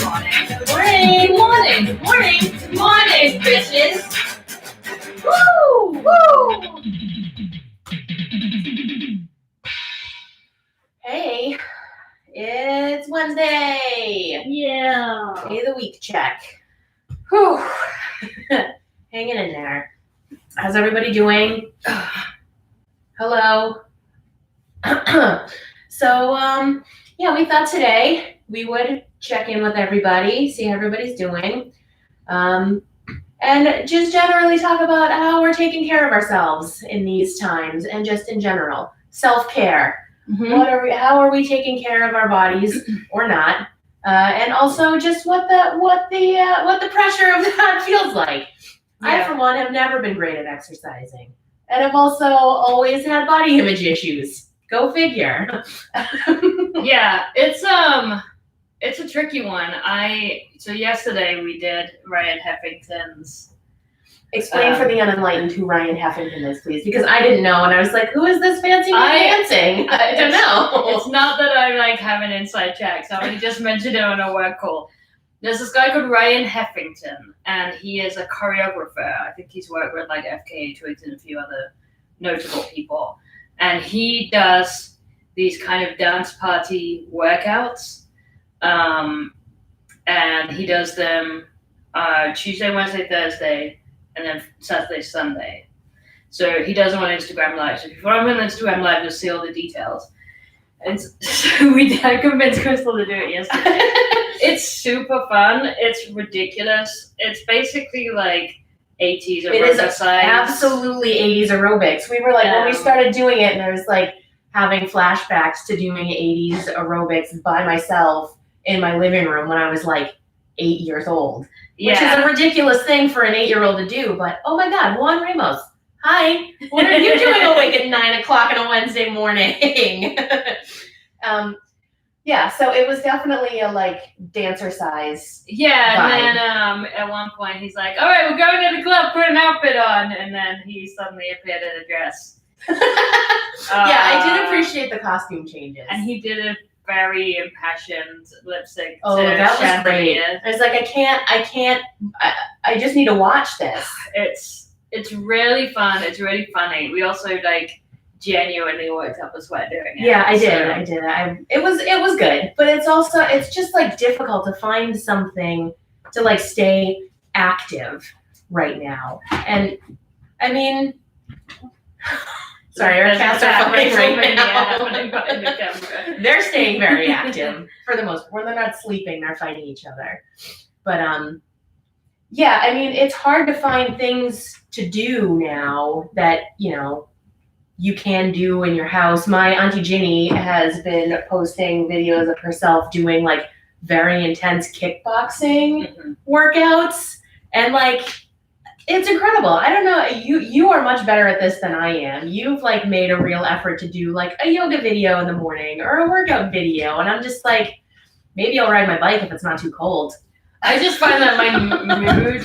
Good morning. Good morning. Good morning. Good morning. Good morning, bitches. Woo! Woo! Hey, it's Wednesday. Yeah. Day of the week check. Whew. Hanging in there. How's everybody doing? Hello. So, yeah, we thought today we would check in with everybody, see how everybody's doing, and just generally talk about how we're taking care of ourselves in these times and just in general. Self-care. Mm-hmm. How are we taking care of our bodies or not? And also just what the pressure of that feels like. I, for one, have never been great at exercising. And I've also always had body image issues. Go figure. Yeah, it's a tricky one. So yesterday we did Ryan Heffington's. Explain for the unenlightened who Ryan Heffington is, please, because I didn't know, and I was like, who is this fancy man dancing? I don't know. It's not that I have an inside check, so I just mentioned it on a work call. There's this guy called Ryan Heffington, and he is a choreographer. I think he's worked with like FKA Twigs and a few other notable people. And he does these kind of dance party workouts. And he does them Tuesday, Wednesday, Thursday, and then Saturday, Sunday. So he does them on Instagram Live. So if you follow him on Instagram Live, you'll see all the details. And so I convinced Crystal to do it yesterday. It's super fun. It's ridiculous. It's basically like 80s aerobics. It is absolutely 80s aerobics. We were like, when we started doing it, and I was like having flashbacks to doing 80s aerobics by myself in my living room when I was like 8 years old. Which is a ridiculous thing for an 8-year-old to do, but oh my God, Juan Ramos. Hi, what are you doing awake at 9 o'clock on a Wednesday morning? Yeah, so it was definitely a like dancer size. Yeah, vibe. And then at one point he's like, all right, we're going to the club, put an outfit on. And then he suddenly appeared in a dress. Yeah, I did appreciate the costume changes. And he did a very impassioned lip sync. Oh, that was great. I was like, I just need to watch this. It's really fun. It's really funny. We also like genuinely worked up a sweat doing it. Yeah, I did. It was good, but it's just like difficult to find something to like stay active right now. And I mean, sorry, our cats are fucking right now. They're staying very active for the most part. They're not sleeping, they're fighting each other. But yeah, I mean, it's hard to find things to do now that, you know, you can do in your house. My Auntie Ginny has been posting videos of herself doing like very intense kickboxing workouts, and like it's incredible. I don't know, you are much better at this than I am. You've like made a real effort to do like a yoga video in the morning or a workout video, and I'm just like, maybe I'll ride my bike if it's not too cold. I just find that my mood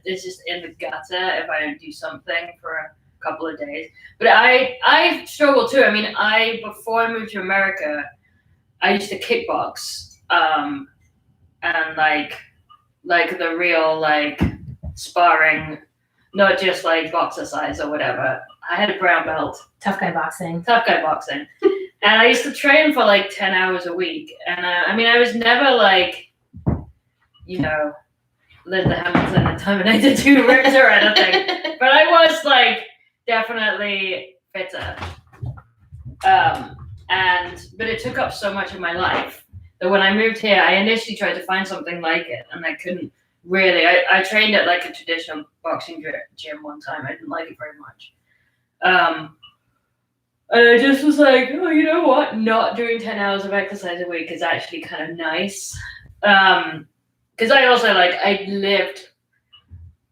is just in the gutter if I don't do something for a couple of days. But I struggle too. I mean, before I moved to America, I used to kickbox, and like the real like sparring, not just like boxer size or whatever. I had a brown belt. Tough guy boxing. And I used to train for like 10 hours a week. And I mean, I was never like, you know, Linda Hamilton and Terminator 2 ripped or anything. But I was like definitely fitter. But it took up so much of my life that when I moved here, I initially tried to find something like it, and I couldn't really. I trained at like a traditional boxing gym one time. I didn't like it very much. And I just was like, oh, you know what? Not doing 10 hours of exercise a week is actually kind of nice. Because I also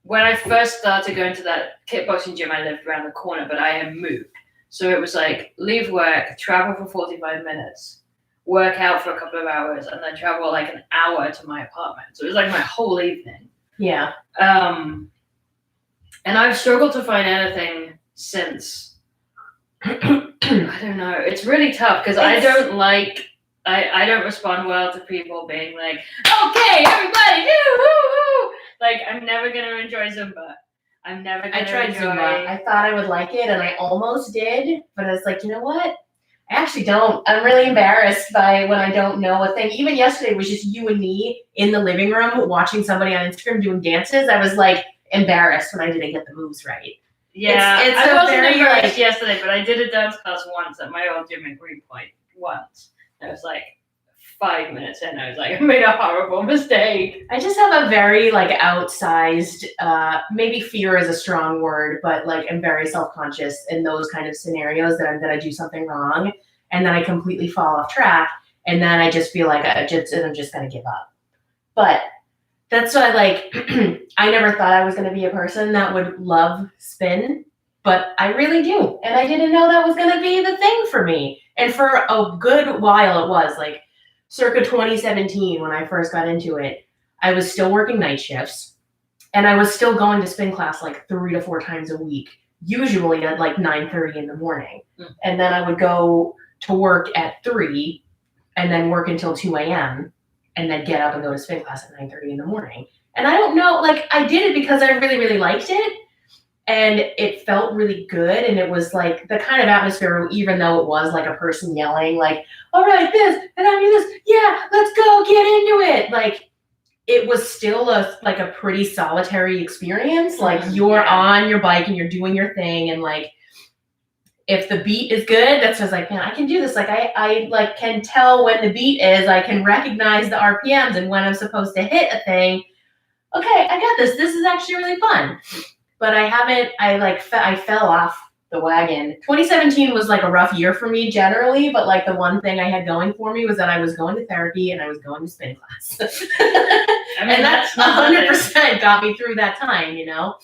when I first started going to that kickboxing gym, I lived around the corner, but I had moved. So it was like leave work, travel for 45 minutes, work out for a couple of hours, and then travel like an hour to my apartment. So it was like my whole evening. Yeah. And I've struggled to find anything since. I don't know. It's really tough because I don't like I don't respond well to people being like, okay, everybody, woo. Like, I'm never going to enjoy Zumba. I'm never going to I tried Zumba. I thought I would like it, and I almost did, but I was like, you know what? I actually don't. I'm really embarrassed by when I don't know a thing. Even yesterday was just you and me in the living room watching somebody on Instagram doing dances. I was like embarrassed when I didn't get the moves right. Yeah, it's I a wasn't very, embarrassed like- yesterday, but I did a dance class once at my old gym in Greenpoint. Once. I was like 5 minutes in, I was like, I made a horrible mistake. I just have a very like outsized, maybe fear is a strong word, but like I'm very self-conscious in those kind of scenarios that I'm gonna do something wrong, and then I completely fall off track, and then I just feel like I'm just gonna give up. But that's why, like, I never thought I was gonna be a person that would love spin, but I really do, and I didn't know that was gonna be the thing for me. And for a good while, it was like circa 2017 when I first got into it. I was still working night shifts, and I was still going to spin class like 3 to 4 times a week, usually at like 9:30 in the morning. And then I would go to work at 3 and then work until 2 a.m. and then get up and go to spin class at 9:30 in the morning. And I don't know, like I did it because I really, really liked it. And it felt really good. And it was like the kind of atmosphere, even though it was like a person yelling, like, all right, this, and I do this, yeah, let's go, get into it. Like, it was still a pretty solitary experience. Like, you're on your bike and you're doing your thing. And like, if the beat is good, that's just like, man, I can do this. Like, I like can tell when the beat is, I can recognize the RPMs and when I'm supposed to hit a thing. Okay, I got this. This is actually really fun. But I fell off the wagon. 2017 was like a rough year for me generally, but like the one thing I had going for me was that I was going to therapy and I was going to spin class. And that's 100% got me through that time, you know?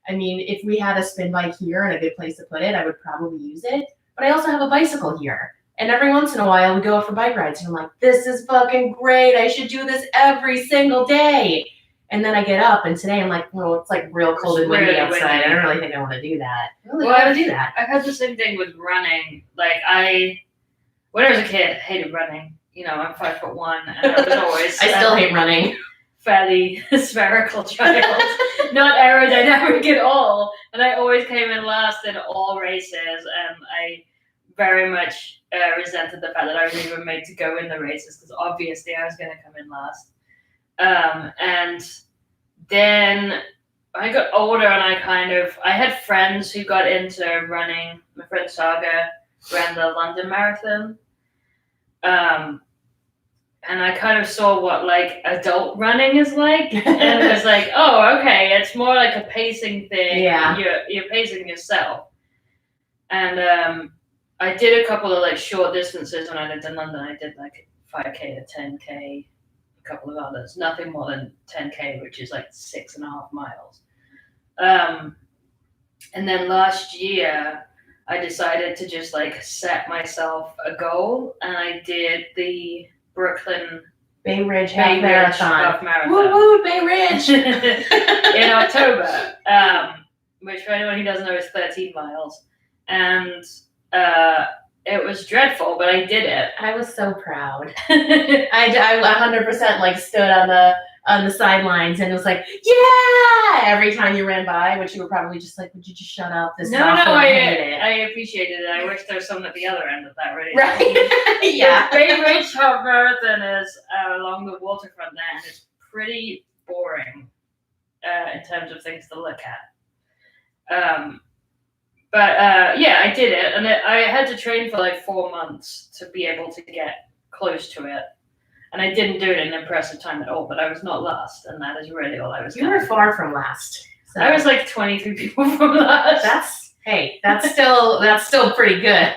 I mean, if we had a spin bike here and a good place to put it, I would probably use it. But I also have a bicycle here. And every once in a while we go out for bike rides and I'm like, this is fucking great. I should do this every single day. And then I get up, and today I'm like, well, it's like real cold and windy outside. I don't really think I want to do that. I don't want to do that. I've had the same thing with running. Like when I was a kid, hated running. You know, I'm 5'1", and I was always. I still hate running. Fairly spherical child, not aerodynamic at all, and I always came in last in all races, and I very much resented the fact that I was even made to go in the races because obviously I was going to come in last. And then I got older and I had friends who got into running. My friend Saga ran the London Marathon. And I kind of saw what like adult running is like. And it was like, oh, okay, it's more like a pacing thing. Yeah. You're pacing yourself. And I did a couple of like short distances when I lived in London. I did like 5K to 10K. Couple of others, nothing more than 10K, which is like 6.5 miles. And then last year, I decided to just like set myself a goal, and I did the Brooklyn Bay Ridge half marathon. Woo woo, Bay Ridge! In October, which for anyone who doesn't know is 13 miles. And it was dreadful, but I did it. I was so proud. I 100% like stood on the sidelines and was like, yeah, every time you ran by, which you were probably just like, would you just shut up? This I appreciated it. I wish there was someone at the other end of that really. Right? Yeah. The Bay Ridge Half Marathon is along the waterfront there, and it's pretty boring in terms of things to look at. But yeah, I did it, and I had to train for like 4 months to be able to get close to it. And I didn't do it in an impressive time at all, but I was not last, and that is really all I was doing. You were far from last. So. I was like 23 people from last. That's still pretty good.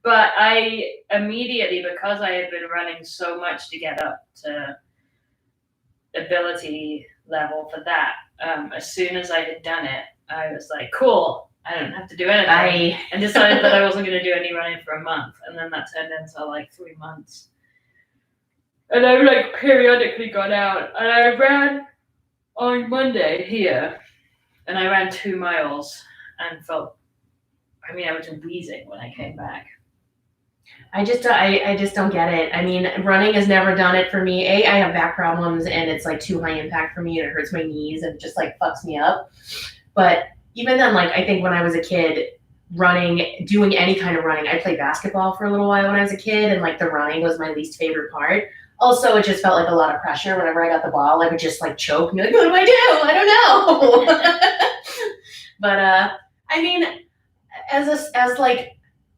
But I immediately, because I had been running so much to get up to ability level for that, as soon as I had done it, I was like, cool, I don't have to do anything. And decided that I wasn't going to do any running for a month. And then that turned into like 3 months. And I like periodically got out. And I ran on Monday here. And I ran 2 miles and I was wheezing when I came back. I just don't get it. I mean, running has never done it for me. I have back problems and it's like too high impact for me and it hurts my knees and just like fucks me up. But even then, like I think when I was a kid, running, doing any kind of running, I played basketball for a little while when I was a kid and like the running was my least favorite part. Also, it just felt like a lot of pressure whenever I got the ball. I would just like choke and be like, what do I do? I don't know. But I mean, as like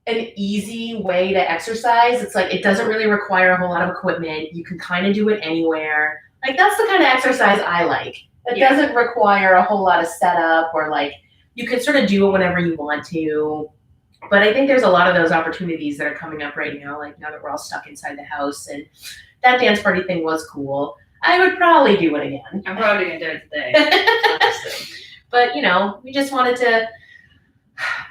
an easy way to exercise, it's like it doesn't really require a whole lot of equipment. You can kind of do it anywhere. Like that's the kind of exercise I like. It doesn't require a whole lot of setup or like you can sort of do it whenever you want to. But I think there's a lot of those opportunities that are coming up right now, like now that we're all stuck inside the house and that dance party thing was cool. I would probably do it again. I'm probably gonna do it today. Honestly. But you know, we just wanted to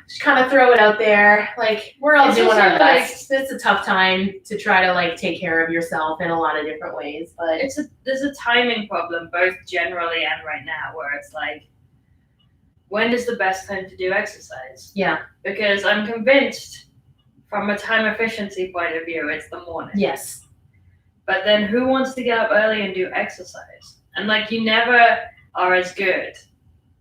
just kind of throw it out there. Like we're all doing our best. It's a tough time to try to like take care of yourself in a lot of different ways. But there's a timing problem, both generally and right now, where it's like, when is the best time to do exercise? Yeah. Because I'm convinced, from a time efficiency point of view, it's the morning. Yes. But then who wants to get up early and do exercise? And like you never are as good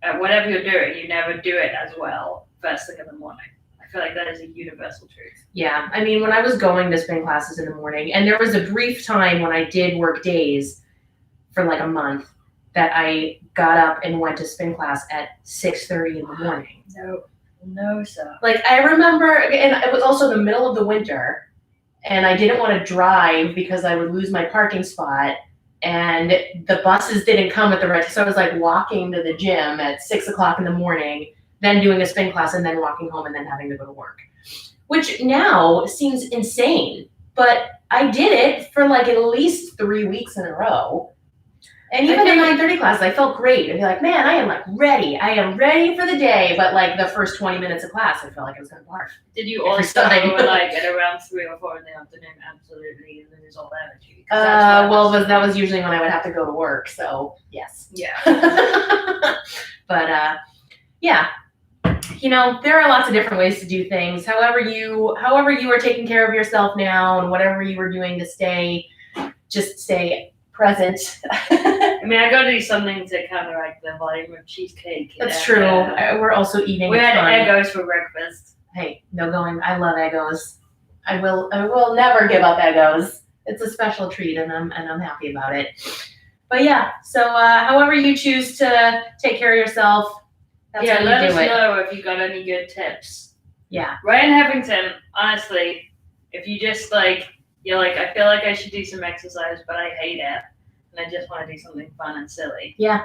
at whatever you're doing. You never do it as well first thing in the morning. I feel like that is a universal truth. Yeah. I mean, when I was going to spin classes in the morning, and there was a brief time when I did work days for like a month that I got up and went to spin class at 6:30 in the morning. No, sir. Like I remember, and it was also the middle of the winter. And I didn't want to drive because I would lose my parking spot and the buses didn't come at the right time. So I was like walking to the gym at 6:00 in the morning, then doing a spin class and then walking home and then having to go to work, which now seems insane. But I did it for like at least 3 weeks in a row. And even in 9:30 class, I felt great. I'd be like, man, I am like ready. I am ready for the day. But like the first 20 minutes of class, I felt like I was going to barf. Did you also like at around 3 or 4 in the afternoon absolutely lose all energy? That was usually when I would have to go to work. So yes. Yeah. But yeah, you know, there are lots of different ways to do things. However you are taking care of yourself now and whatever you were doing to stay present. I mean, I gotta do something to counteract the volume of cheesecake. That's true. We're also eating. We had Eggos for breakfast. Hey, no going. I love Eggos. I will never give up Eggos. It's a special treat, and I'm happy about it. But yeah, so however you choose to take care of yourself, that's how you do it. Let us know if you got any good tips. Yeah. Ryan Heffington, honestly, if you just like. You're like, I feel like I should do some exercise, but I hate it. And I just want to do something fun and silly. Yeah.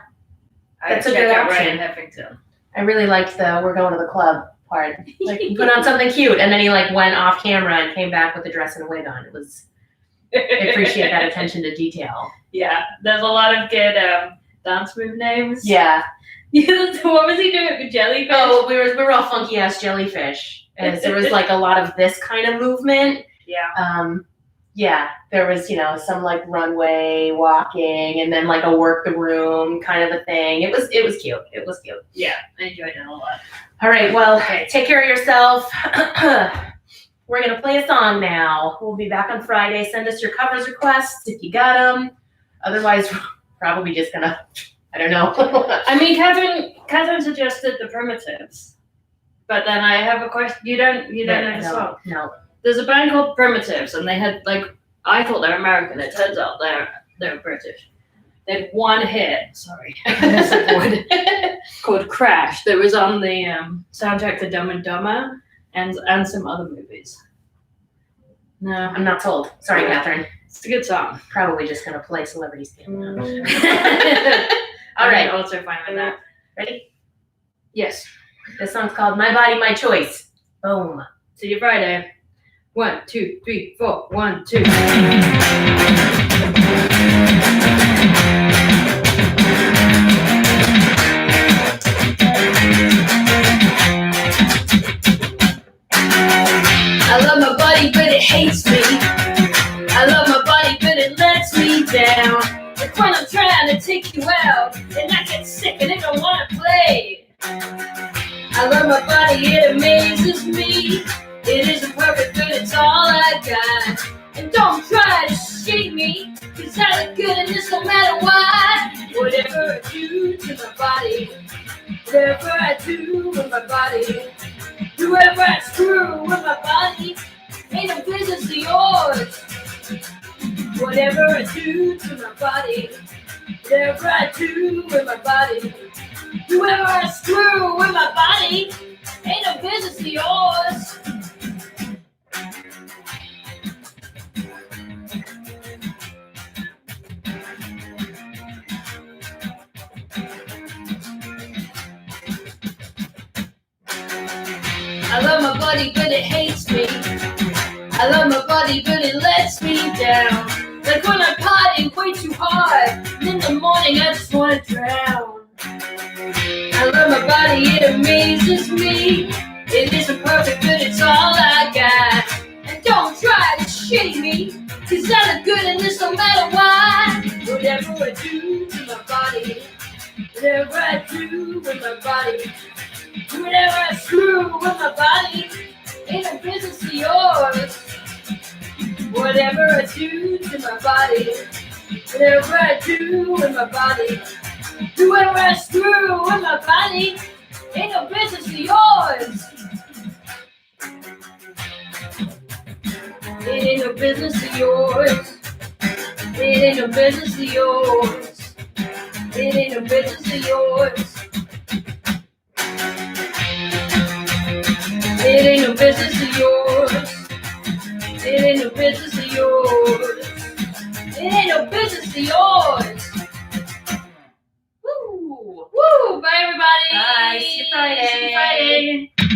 That's a good option. Ryan Heffington. I really liked the we're going to the club part. Like, he put on something cute, and then he like went off camera and came back with a dress and a wig on. I appreciate that attention to detail. Yeah. There's a lot of good dance move names. Yeah. What was he doing with jellyfish? Oh, we were all funky ass jellyfish. And there was like a lot of this kind of movement. Yeah. Yeah, there was, some like runway walking and then like a work the room kind of a thing. It was cute. It was cute. Yeah, I enjoyed it a lot. All right, well, take care of yourself. We're going to play a song now. We'll be back on Friday. Send us your covers requests if you got them. Otherwise, we're probably just going to, I don't know. I mean, Catherine suggested the Primitives. But then I have a question. You don't know the song? No. There's a band called Primitives, and they had I thought they were American. It turns out they're British. They had one hit. Sorry, called "Crash" that was on the soundtrack to Dumb and Dumber and some other movies. No, I'm not told. Sorry, Catherine. It's a good song. Probably just gonna play Celebrity Scam. All right. Also fine with that. Ready? Yes. This song's called "My Body, My Choice." Boom. See you Friday. 1, 2, 3, 4. 1, 2. I love my body, but it hates me. I love my body, but it lets me down. Like when I'm trying to take you out, and I get sick and I don't want to play. I love my body, it amazes me. It isn't perfect, but it's all I Whatever I do with my body, whoever I screw with my body, ain't no business of yours. Whatever I do to my body, whatever I do with my body, whoever I screw with my body, ain't no business of yours. I love my body, but it hates me. I love my body, but it lets me down. Like when I party way too hard, and in the morning I just wanna drown. I love my body, it amazes me. It isn't perfect, but it's all I got. And don't try to shame me, cause I look good in this no matter what. Whatever I do to my body, whatever I do with my body, whatever I screw with my body, ain't no business of yours. Whatever I do to my body, whatever I do with my body, whoever I screw with my body, ain't no business of yours. It ain't no business of yours. It ain't no business of yours. It ain't no business of yours. It ain't no business of yours. It ain't no business of yours. It ain't no business of yours. Woo! Woo! Bye, everybody. Bye. See you Friday. See you Friday.